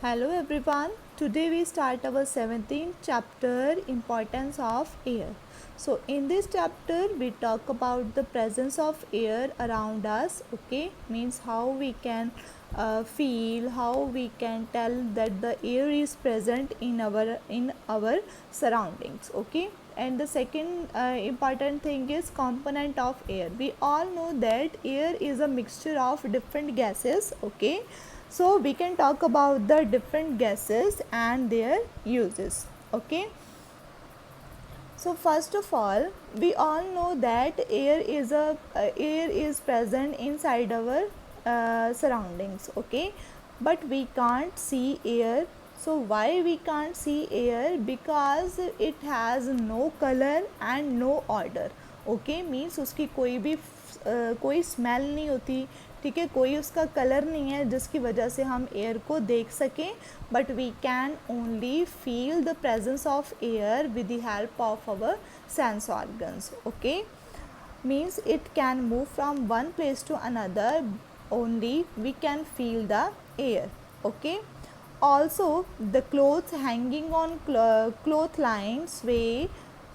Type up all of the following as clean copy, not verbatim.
Hello everyone. Today we start our 17th chapter, Importance of Air. So in this chapter we talk about the presence of air around us. Okay, means how we can feel, how we can tell that the air is present in our surroundings. Okay, and the second important thing is component of air. We all know that air is a mixture of different gases. Okay, so we can talk about the different gases and their uses. Okay, so first of all, we all know that air is present inside our surroundings. Okay, but we can't see air. So why we can't see air? Because it has no color and no odor. Okay means उसकी कोई smell नहीं होती, ठीक है, कोई उसका colour नहीं है जिसकी वजह से हम एयर को देख सकें, but we can only feel the presence of air with the help of our sense organs. Okay, means it can move from one place to another, only we can feel the air. Okay, also the clothes hanging on cloth line sway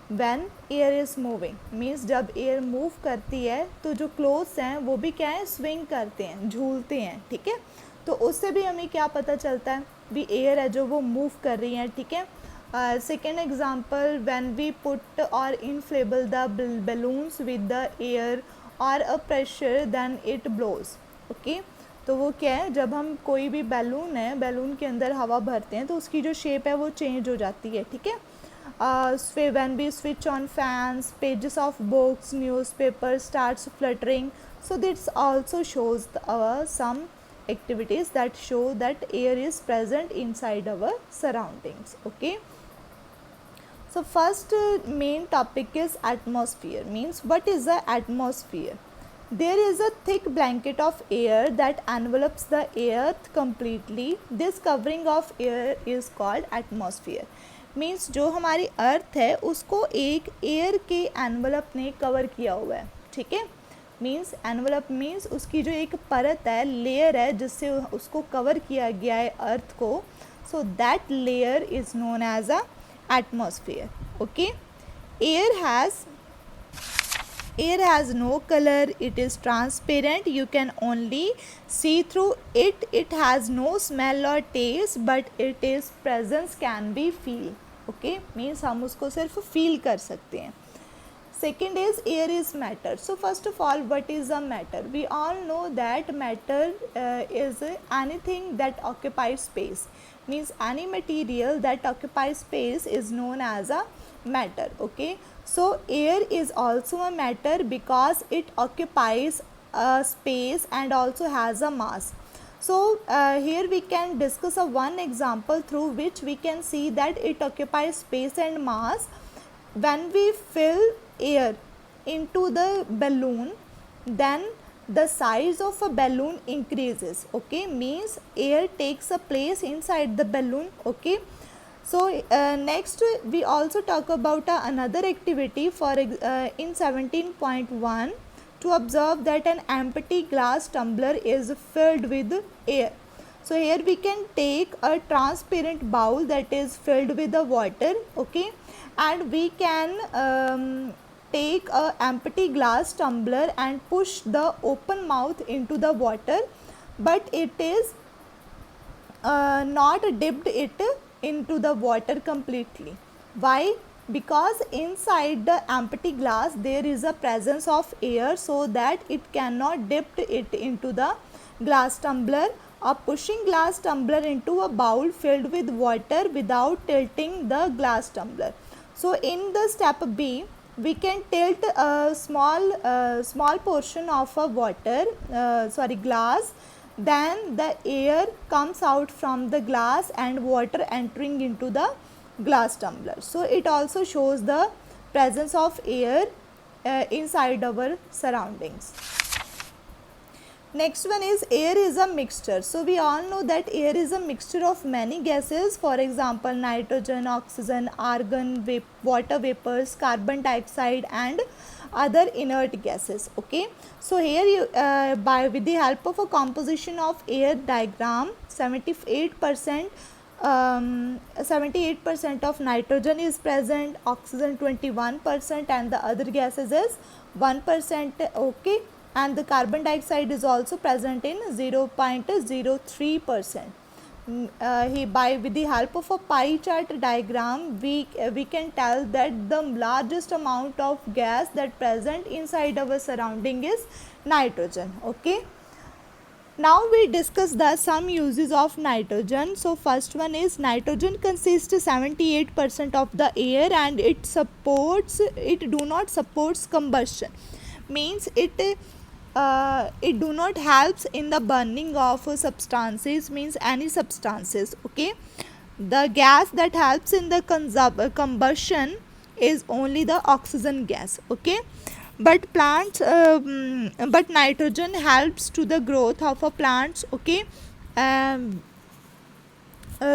when air is moving. means जब air move करती है तो जो clothes हैं वो भी क्या है, swing करते हैं, झूलते हैं. ठीक है, तो उससे भी हमें क्या पता चलता है, भी air है जो वो move कर रही है. ठीक है, second example, when we put or inflable the balloons with the air or a pressure then it blows. okay, तो वो क्या है, जब हम कोई भी बैलून है, बैलून के अंदर हवा भरते हैं तो उसकी जो शेप है वो चेंज हो जाती है. ठीक है, when we switch on fans, pages of books, newspaper starts fluttering. So this also shows some activities that show that air is present inside our surroundings. Okay, so first main topic is atmosphere. Means what is the atmosphere? There is a thick blanket of air that envelops the earth completely. This covering of air is called atmosphere. Means जो हमारी अर्थ है उसको एक air के envelope ने cover किया हुआ है. ठीक है, मीन्स एनवलप मीन्स उसकी जो एक परत है, लेयर है, जिससे उसको कवर किया गया है अर्थ को. So that layer is known as a atmosphere. Okay, air has no color, it is transparent, you can only see through it. It has no smell or taste, but its presence can be feel. okay, means हम उसको सिर्फ feel कर सकते हैं. Second is air is matter. So first of all, what is a matter? We all know that matter is anything that occupies space. Means any material that occupies space is known as a matter. Okay, so air is also a matter because it occupies a space and also has a mass. So here we can discuss one example through which we can see that it occupies space and mass. When we fill air into the balloon, then the size of a balloon increases. Okay, means air takes a place inside the balloon. Okay, so next we also talk about another activity for in 17.1, to observe that an empty glass tumbler is filled with air. So here we can take a transparent bowl that is filled with the water. Okay, and we can take a empty glass tumbler and push the open mouth into the water, but it is not dipped it into the water completely. Why? Because inside the empty glass there is a presence of air, so that it cannot dip it into the glass tumbler, or pushing glass tumbler into a bowl filled with water without tilting the glass tumbler. So in the step B, we can tilt a small portion of a glass, then the air comes out from the glass and water entering into the glass tumbler. So it also shows the presence of air inside our surroundings. Next one is air is a mixture. So we all know that air is a mixture of many gases. For example, nitrogen, oxygen, argon, water vapors, carbon dioxide and other inert gases. Okay, so here you by with the help of a composition of air diagram, 78% 78% of nitrogen is present, oxygen 21%, and the other gases is 1%. Okay, and the carbon dioxide is also present in 0.03%. With the help of a pie chart diagram, we can tell that the largest amount of gas that present inside our surrounding is nitrogen. Okay, now we discuss the some uses of nitrogen. So first one is nitrogen consists 78% of the air, and it do not supports combustion, means it do not helps in the burning of substances, means any substances. Okay, the gas that helps in the combustion is only the oxygen gas. Okay, but but nitrogen helps to the growth of a plants. Okay, um,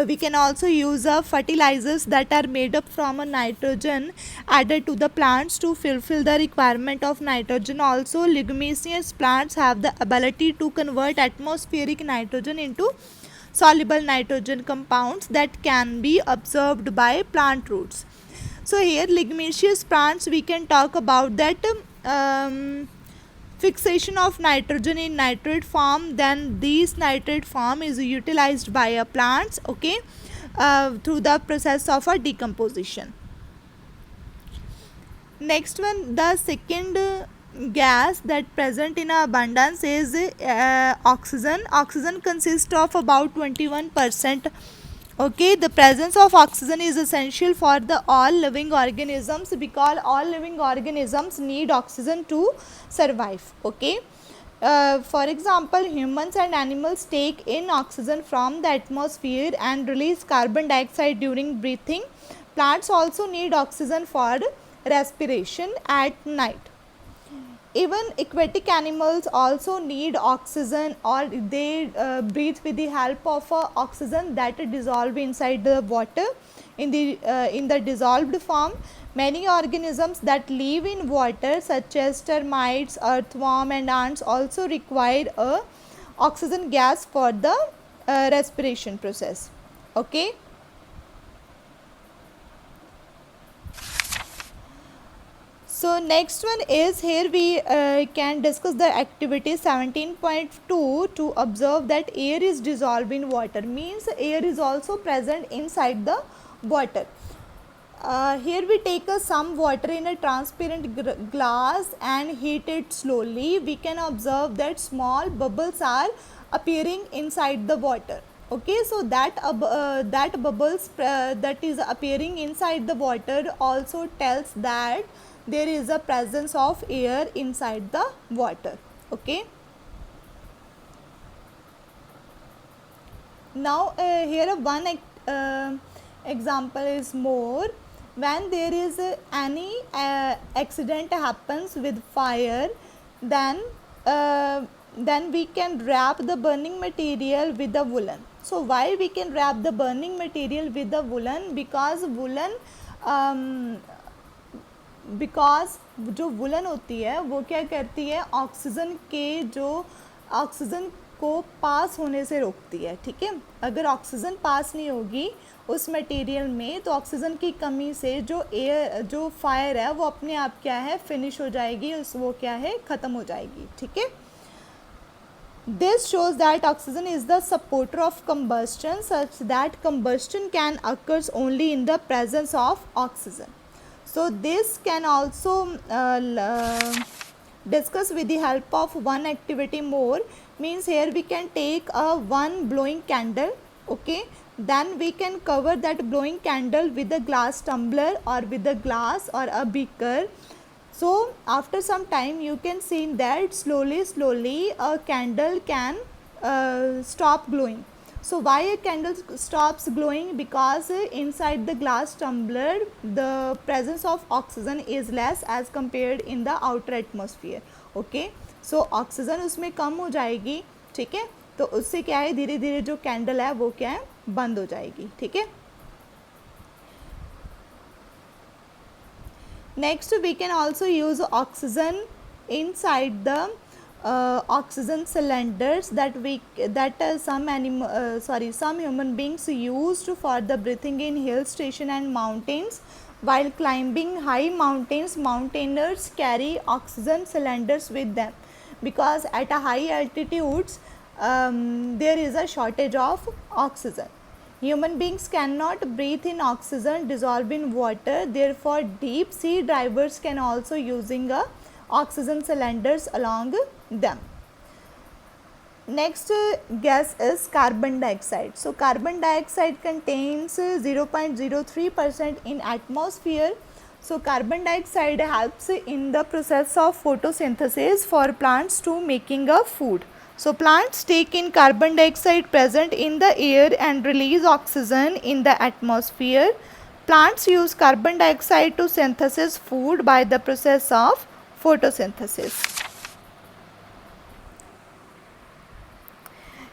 we can also use fertilizers that are made up from a nitrogen added to the plants to fulfill the requirement of nitrogen. Also, leguminous plants have the ability to convert atmospheric nitrogen into soluble nitrogen compounds that can be absorbed by plant roots. So here leguminous plants, we can talk about that fixation of nitrogen in nitrate form, then this nitrate form is utilized by a plants. Okay, through the process of a decomposition. Next one, the second gas that present in abundance is oxygen. Oxygen consists of about 21%. Okay, the presence of oxygen is essential for the all living organisms, because all living organisms need oxygen to survive. Okay, for example, humans and animals take in oxygen from the atmosphere and release carbon dioxide during breathing. Plants also need oxygen for respiration at night. Even aquatic animals also need oxygen, or they breathe with the help of oxygen that dissolve inside the water in the dissolved form. Many organisms that live in water, such as termites, earthworm, and ants, also require a oxygen gas for the respiration process. Okay. So next one is, here we can discuss the activity 17.2 to observe that air is dissolved in water, means air is also present inside the water. Here we take some water in a transparent glass and heat it slowly. We can observe that small bubbles are appearing inside the water. Okay, so that bubbles that is appearing inside the water also tells that there is a presence of air inside the water. Okay, now here one example is more. When there is any accident happens with fire, then we can wrap the burning material with the woolen. So why we can wrap the burning material with the woolen? Because woolen because जो woollen होती है वो क्या करती है, oxygen को पास होने से रोकती है. ठीक है, अगर ऑक्सीजन पास नहीं होगी उस मटेरियल में तो ऑक्सीजन की कमी से जो फायर है वो अपने आप क्या है, फिनिश हो जाएगी, वो क्या है, ख़त्म हो जाएगी. ठीक है, this shows that oxygen is the supporter of combustion, such that combustion can occurs only in the presence of oxygen. So this can also discuss with the help of one activity more, means here we can take a one blowing candle. Okay, then we can cover that blowing candle with a glass tumbler or with a glass or a beaker. So after some time you can see that slowly a candle can stop glowing. So why a candle stops glowing? Because inside the glass tumbler the presence of oxygen is less as compared in the outer atmosphere. Okay, so oxygen उसमें कम हो जाएगी. ठीक है, तो उससे क्या है, धीरे धीरे जो कैंडल है वो क्या है, बंद हो जाएगी. ठीक है. Next we can also use oxygen inside the oxygen cylinders that some human beings used for the breathing in hill station and mountains. While climbing high mountains, mountaineers carry oxygen cylinders with them because at a high altitudes there is a shortage of oxygen. Human beings cannot breathe in oxygen dissolved in water. Therefore, deep sea divers can also using oxygen cylinders along them. Next gas is carbon dioxide. So, carbon dioxide contains 0.03% in atmosphere. So, carbon dioxide helps in the process of photosynthesis for plants to making a food. So, plants take in carbon dioxide present in the air and release oxygen in the atmosphere. Plants use carbon dioxide to synthesize food by the process of photosynthesis.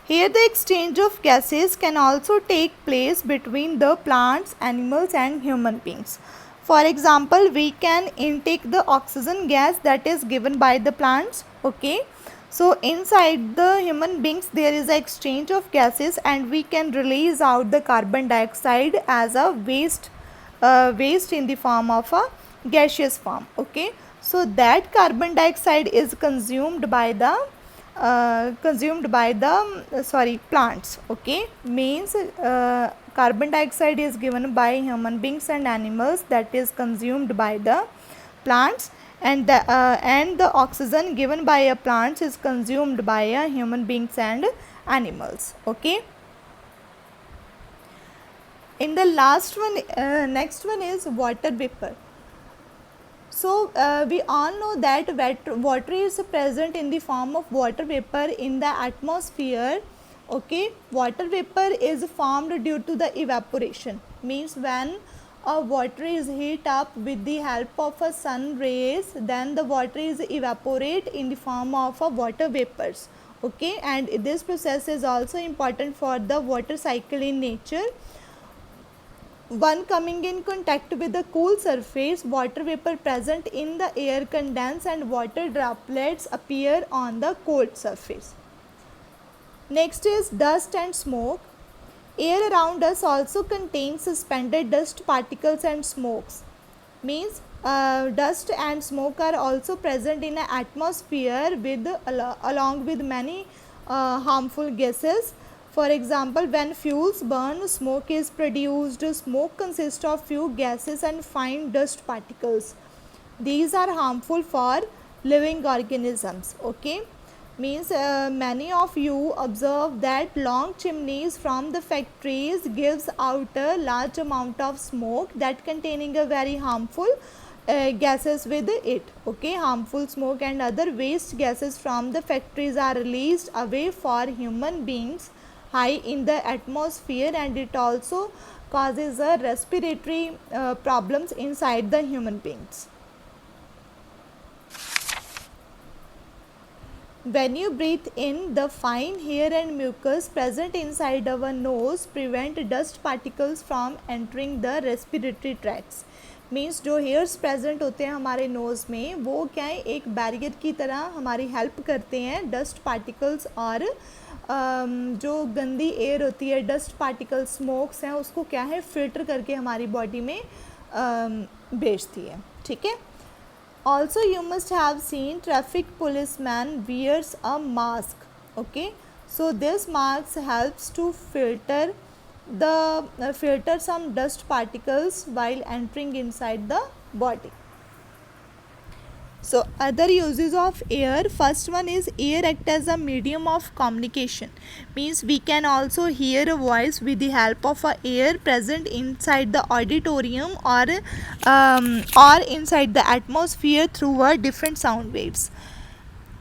Here the exchange of gases can also take place between the plants, animals and human beings. For example, we can intake the oxygen gas that is given by the plants. Okay. So inside the human beings there is an exchange of gases and we can release out the carbon dioxide as a waste in the form of a gaseous form. Okay. So that carbon dioxide is consumed by the plants. Okay, means carbon dioxide is given by human beings and animals, that is consumed by the plants, and the oxygen given by a plants is consumed by a human beings and animals. Okay. In the last one, next one is water vapor. So, we all know that water is present in the form of water vapor in the atmosphere. Okay, water vapor is formed due to the evaporation. Means when water is heat up with the help of a sun rays, then the water is evaporate in the form of water vapors. Okay, and this process is also important for the water cycle in nature. One coming in contact with the cool surface, water vapor present in the air condense and water droplets appear on the cold surface. Next is dust and smoke. Air around us also contains suspended dust particles and smokes. Means dust and smoke are also present in the atmosphere along with many harmful gases. For example, when fuels burn, smoke is produced. Smoke consists of few gases and fine dust particles. These are harmful for living organisms. Okay, means many of you observe that long chimneys from the factories gives out a large amount of smoke that containing a very harmful gases with it. Okay, harmful smoke and other waste gases from the factories are released away for human beings high in the atmosphere, and it also causes respiratory problems inside the human beings. When you breathe in, the fine hair and mucus present inside our nose prevent dust particles from entering the respiratory tracts. Means जो hairs present होते हैं हमारे nose में वो क्या है, एक barrier की तरह हमारी हेल्प करते हैं डस्ट पार्टिकल्स और जो गंदी एयर होती है, डस्ट पार्टिकल स्मोक्स हैं, उसको क्या है फिल्टर करके हमारी बॉडी में भेजती है. ठीक है. Also you must have seen traffic policeman wears a mask. Okay, so this mask helps to filter some dust particles while entering inside the body. So other uses of air, first one is air act as a medium of communication. Means we can also hear a voice with the help of a air present inside the auditorium or inside the atmosphere through a different sound waves.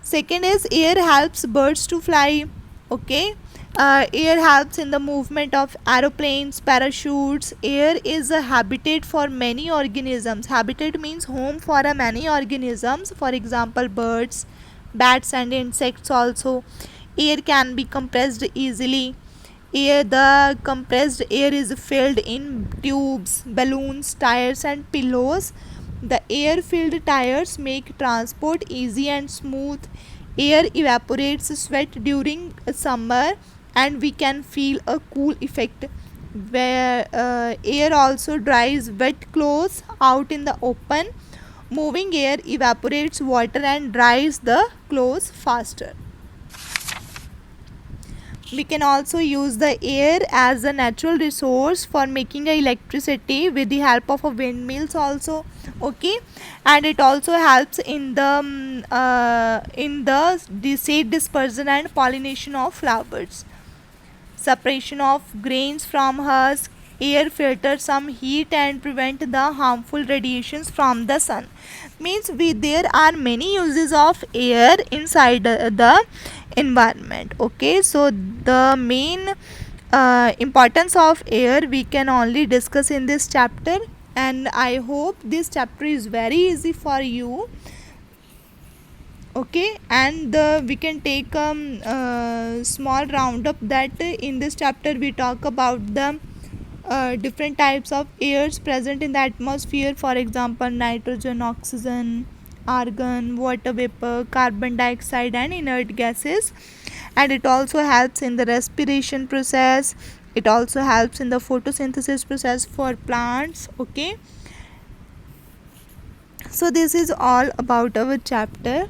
Second is air helps birds to fly. Okay, air helps in the movement of aeroplanes, parachutes. Air is a habitat for many organisms. Habitat means home for many organisms. For example, birds, bats and insects also. Air can be compressed easily. The compressed air is filled in tubes, balloons, tires and pillows. The air-filled tires make transport easy and smooth. Air evaporates sweat during summer, and we can feel a cool effect. Where air also dries wet clothes out in the open. Moving air evaporates water and dries the clothes faster. We can also use the air as a natural resource for making electricity with the help of a windmills also. Okay, and it also helps in the seed dispersion and pollination of flowers. Separation of grains from husk. Air filters some heat and prevent the harmful radiations from the sun. Means there are many uses of air inside the environment. Okay, so the main importance of air we can only discuss in this chapter, and I hope this chapter is very easy for you. Okay, and we can take a small roundup that in this chapter we talk about the different types of airs present in the atmosphere. For example, nitrogen, oxygen, argon, water vapor, carbon dioxide, and inert gases. And it also helps in the respiration process. It also helps in the photosynthesis process for plants. Okay, so this is all about our chapter.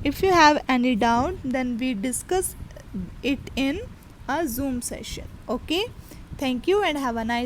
If you have any doubt, then we discuss it in a Zoom session. Okay, thank you and have a nice